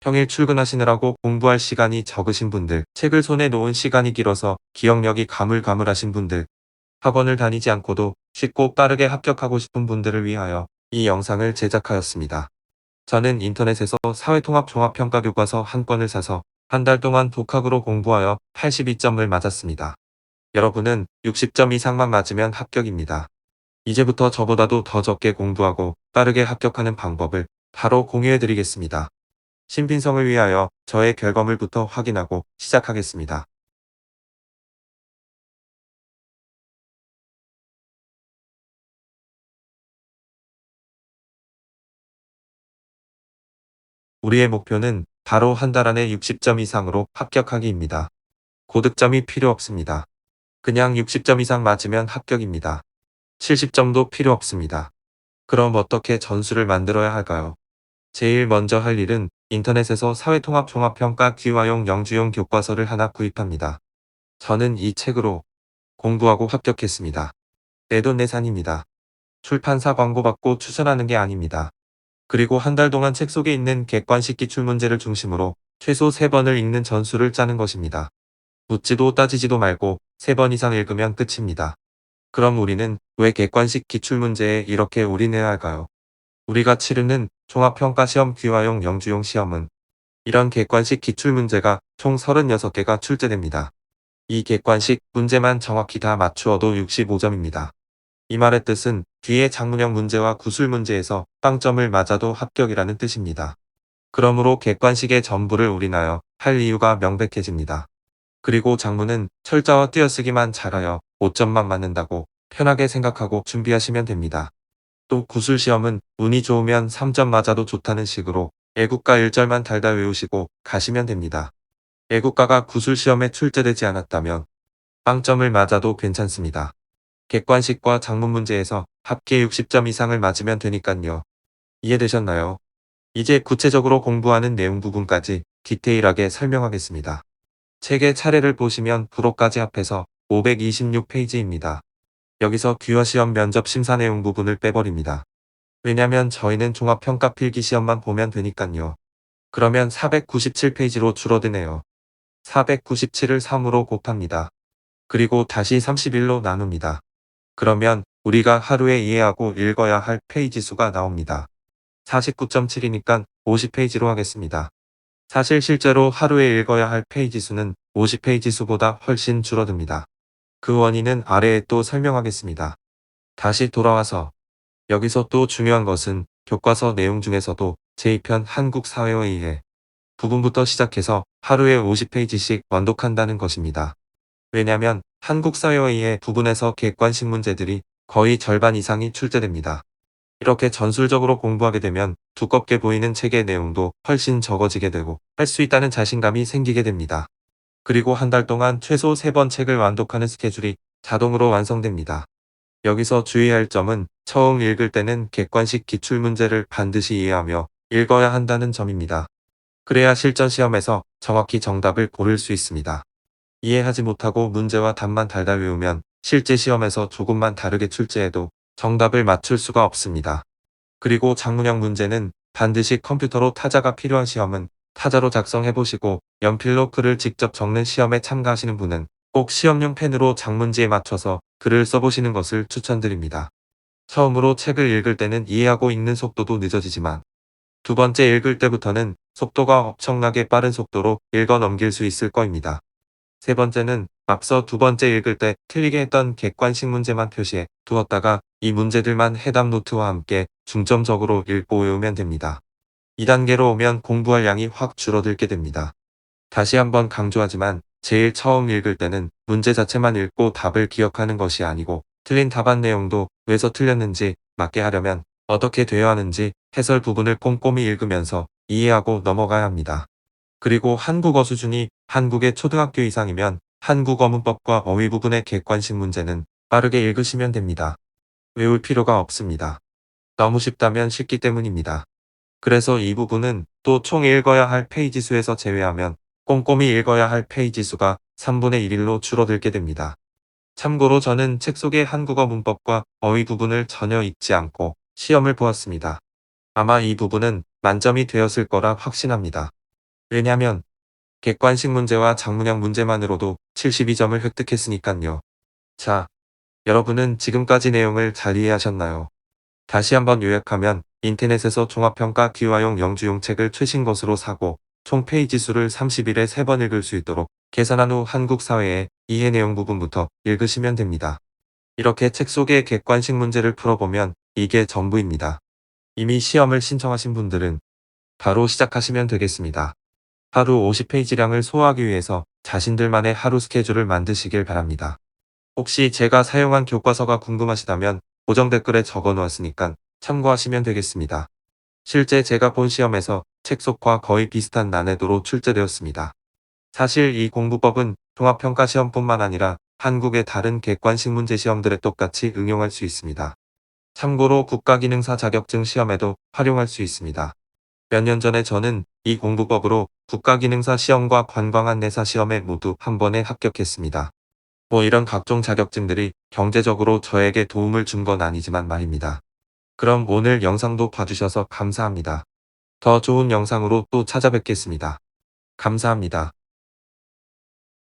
평일 출근하시느라고 공부할 시간이 적으신 분들, 책을 손에 놓은 시간이 길어서 기억력이 가물가물하신 분들, 학원을 다니지 않고도 쉽고 빠르게 합격하고 싶은 분들을 위하여 이 영상을 제작하였습니다. 저는 인터넷에서 사회통합 종합평가교과서 한 권을 사서 한 달 동안 독학으로 공부하여 82점을 맞았습니다. 여러분은 60점 이상만 맞으면 합격입니다. 이제부터 저보다도 더 적게 공부하고 빠르게 합격하는 방법을 바로 공유해 드리겠습니다. 신빙성을 위하여 저의 결과물부터 확인하고 시작하겠습니다. 우리의 목표는 바로 한 달 안에 60점 이상으로 합격하기입니다. 고득점이 필요 없습니다. 그냥 60점 이상 맞으면 합격입니다. 70점도 필요 없습니다. 그럼 어떻게 전수를 만들어야 할까요? 제일 먼저 할 일은 인터넷에서 사회통합 종합평가 기화용 영주용 교과서를 하나 구입합니다. 저는 이 책으로 공부하고 합격했습니다. 내돈내산입니다. 출판사 광고 받고 추천하는 게 아닙니다. 그리고 한 달 동안 책 속에 있는 객관식 기출문제를 중심으로 최소 3번을 읽는 전술을 짜는 것입니다. 묻지도 따지지도 말고 3번 이상 읽으면 끝입니다. 그럼 우리는 왜 객관식 기출문제에 이렇게 올인해야 할까요? 우리가 치르는 종합평가시험 귀화용 영주용 시험은 이런 객관식 기출문제가 총 36개가 출제됩니다. 이 객관식 문제만 정확히 다 맞추어도 65점입니다. 이 말의 뜻은 뒤에 작문형 문제와 구술 문제에서 빵점을 맞아도 합격이라는 뜻입니다. 그러므로 객관식의 전부를 올인하여 할 이유가 명백해집니다. 그리고 작문은 철자와 띄어쓰기만 잘하여 5점만 맞는다고 편하게 생각하고 준비하시면 됩니다. 또 구술 시험은 운이 좋으면 3점 맞아도 좋다는 식으로 애국가 1절만 달달 외우시고 가시면 됩니다. 애국가가 구술 시험에 출제되지 않았다면 빵점을 맞아도 괜찮습니다. 객관식과 작문 문제에서 합계 60점 이상을 맞으면 되니깐요. 이해되셨나요? 이제 구체적으로 공부하는 내용 부분까지 디테일하게 설명하겠습니다. 책의 차례를 보시면 부록까지 합해서 526페이지입니다. 여기서 귀화시험 면접 심사 내용 부분을 빼버립니다. 왜냐면 저희는 종합평가 필기시험만 보면 되니깐요. 그러면 497페이지로 줄어드네요. 497을 3으로 곱합니다. 그리고 다시 31로 나눕니다. 그러면 우리가 하루에 이해하고 읽어야 할 페이지 수가 나옵니다. 49.7이니까 50페이지로 하겠습니다. 사실 실제로 하루에 읽어야 할 페이지 수는 50페이지 수보다 훨씬 줄어듭니다. 그 원인은 아래에 또 설명하겠습니다. 다시 돌아와서 여기서 또 중요한 것은 교과서 내용 중에서도 제2편 한국사회에 의해 부분부터 시작해서 하루에 50페이지씩 완독한다는 것입니다. 왜냐면 한국사회에 의해 부분에서 객관식 문제들이 거의 절반 이상이 출제됩니다. 이렇게 전술적으로 공부하게 되면 두껍게 보이는 책의 내용도 훨씬 적어지게 되고 할 수 있다는 자신감이 생기게 됩니다. 그리고 한 달 동안 최소 3번 책을 완독하는 스케줄이 자동으로 완성됩니다. 여기서 주의할 점은 처음 읽을 때는 객관식 기출문제를 반드시 이해하며 읽어야 한다는 점입니다. 그래야 실전 시험에서 정확히 정답을 고를 수 있습니다. 이해하지 못하고 문제와 답만 달달 외우면 실제 시험에서 조금만 다르게 출제해도 정답을 맞출 수가 없습니다. 그리고 작문형 문제는 반드시 컴퓨터로 타자가 필요한 시험은 타자로 작성해보시고 연필로 글을 직접 적는 시험에 참가하시는 분은 꼭 시험용 펜으로 작문지에 맞춰서 글을 써보시는 것을 추천드립니다. 처음으로 책을 읽을 때는 이해하고 읽는 속도도 늦어지지만 두 번째 읽을 때부터는 속도가 엄청나게 빠른 속도로 읽어 넘길 수 있을 거입니다. 세 번째는 앞서 두 번째 읽을 때 틀리게 했던 객관식 문제만 표시해 두었다가 이 문제들만 해답 노트와 함께 중점적으로 읽고 외우면 됩니다. 2단계로 오면 공부할 양이 확 줄어들게 됩니다. 다시 한번 강조하지만 제일 처음 읽을 때는 문제 자체만 읽고 답을 기억하는 것이 아니고 틀린 답안 내용도 왜서 틀렸는지 맞게 하려면 어떻게 되어야 하는지 해설 부분을 꼼꼼히 읽으면서 이해하고 넘어가야 합니다. 그리고 한국어 수준이 한국의 초등학교 이상이면 한국어 문법과 어휘 부분의 객관식 문제는 빠르게 읽으시면 됩니다. 외울 필요가 없습니다. 너무 쉽다면 쉽기 때문입니다. 그래서 이 부분은 또 총 읽어야 할 페이지 수에서 제외하면 꼼꼼히 읽어야 할 페이지 수가 3분의 1로 줄어들게 됩니다. 참고로 저는 책 속의 한국어 문법과 어휘 부분을 전혀 읽지 않고 시험을 보았습니다. 아마 이 부분은 만점이 되었을 거라 확신합니다. 왜냐면 객관식 문제와 작문형 문제만으로도 72점을 획득했으니깐요. 자, 여러분은 지금까지 내용을 잘 이해하셨나요? 다시 한번 요약하면 인터넷에서 종합평가 기화용 영주용 책을 최신 것으로 사고 총 페이지 수를 30일에 3번 읽을 수 있도록 계산한 후 한국 사회의 이해 내용 부분부터 읽으시면 됩니다. 이렇게 책 속의 객관식 문제를 풀어보면 이게 전부입니다. 이미 시험을 신청하신 분들은 바로 시작하시면 되겠습니다. 하루 50페이지량을 소화하기 위해서 자신들만의 하루 스케줄을 만드시길 바랍니다. 혹시 제가 사용한 교과서가 궁금하시다면 고정 댓글에 적어 놓았으니까 참고하시면 되겠습니다. 실제 제가 본 시험에서 책 속과 거의 비슷한 난이도로 출제되었습니다. 사실 이 공부법은 종합평가시험뿐만 아니라 한국의 다른 객관식 문제 시험들에 똑같이 응용할 수 있습니다. 참고로 국가기능사 자격증 시험에도 활용할 수 있습니다. 몇 년 전에 저는 이 공부법으로 국가기능사 시험과 관광안내사 시험에 모두 한 번에 합격했습니다. 뭐 이런 각종 자격증들이 경제적으로 저에게 도움을 준 건 아니지만 말입니다. 그럼 오늘 영상도 봐주셔서 감사합니다. 더 좋은 영상으로 또 찾아뵙겠습니다. 감사합니다.